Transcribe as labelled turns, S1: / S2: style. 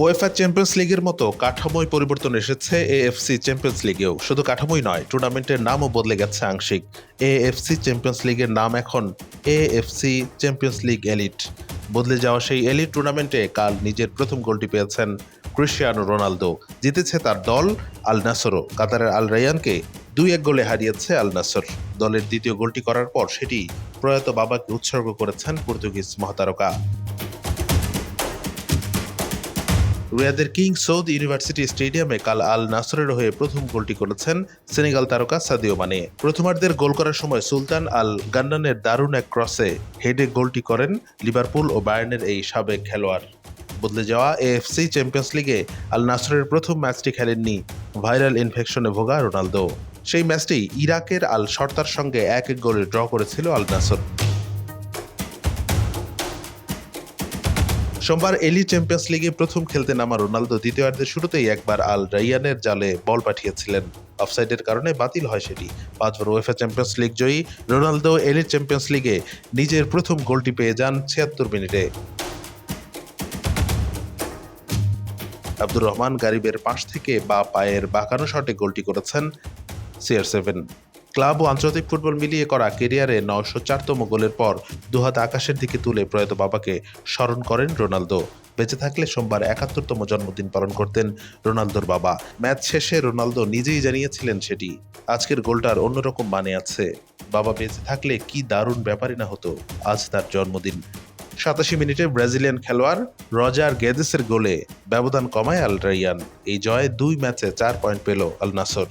S1: UEFA champions লিগের মতো কাঠামোয় পরিবর্তন এসেছে এএফসি চ্যাম্পিয়ন্স লিগেও। শুধু কাঠামোই নয়, টুর্নামেন্টের নামও বদলে গেছে আংশিক। এএফসি চ্যাম্পিয়ন্স লিগের নাম এখন এএফসি চ্যাম্পিয়ন্স লিগ এলিট। বদলে যাওয়া সেই এলিট টুর্নামেন্টে কাল নিজের প্রথম গোলটি পেয়েছেন ক্রিস্টিয়ানো রোনালদো। জিতেছে তার দল আল নাসরও। কাতারের আল রায়ানকে 2-1 গোলে হারিয়েছে আল নাসর। দলের দ্বিতীয় গোলটি করার পর সেটি প্রয়াত বাবাকে উৎসর্গ করেছেন পর্তুগিজ মহাতারকা। রিয়াদের কিং সৌদ ইউনিভার্সিটি স্টেডিয়ামে কাল আল নাসরের হয়ে প্রথম গোলটি করেছেন সেনেগাল তারকা সাদিও মানে। প্রথমার্ধের গোল করার সময় সুলতান আল গান্নানের দারুণ এক ক্রসে হেডে গোলটি করেন লিভারপুল ও বায়ার্নের এই সাবেক খেলোয়াড়। বদলে যাওয়া এএফসি চ্যাম্পিয়ন্স লিগে আল নাসরের প্রথম ম্যাচটি খেলেননি ভাইরাল ইনফেকশনে ভোগা রোনালদো। সেই ম্যাচটি ইরাকের আল শর্তার সঙ্গে 1-1 গোলে ড্র করেছিল আল নাসর। সোমবার এলি চ্যাম্পিয়ন্স লিগে প্রথম খেলতে নামা রোনালদো দ্বিতীয়ার্ধের শুরুতেই একবার আল রাইয়ানের জালে বল পাঠিয়েছিলেন। অফসাইডের কারণে বাতিল হয় সেটি। 5 বার ওয়েফা চ্যাম্পিয়ন্স লিগ জয়ী রোনালদো এলি চ্যাম্পিয়ন্স লিগে নিজের প্রথম গোলটি পেয়ে যান 76 মিনিটে। আব্দুর রহমান গারিবের পাশ থেকে বা পায়ের বাঁকানো শটে গোলটি করেছেন CR7। ক্লাব ও আন্তর্জাতিক ফুটবল মিলিয়ে করা কেরিয়ারে 904তম গোলের পর দুহাত আকাশের দিকে তুলে প্রয়াত বাবাকে স্মরণ করেন রোনালদো। বেঁচে থাকলে সোমবার 71তম জন্মদিন পালন করতেন রোনালদোর বাবা। ম্যাচ শেষে রোনালদো নিজেই জানিয়েছিলেন সেটি। আজকের গোলটার অন্যরকম মানে আছে। বাবা বেঁচে থাকলে কি দারুণ ব্যাপারই না হতো। আজ তার জন্মদিন। 87 মিনিটে ব্রাজিলিয়ান খেলোয়াড় রজার গেদেসের গোলে ব্যবধান কমায় আল রাইয়ান। এই জয়ে 2 ম্যাচে 4 পয়েন্ট পেল আল নাসর।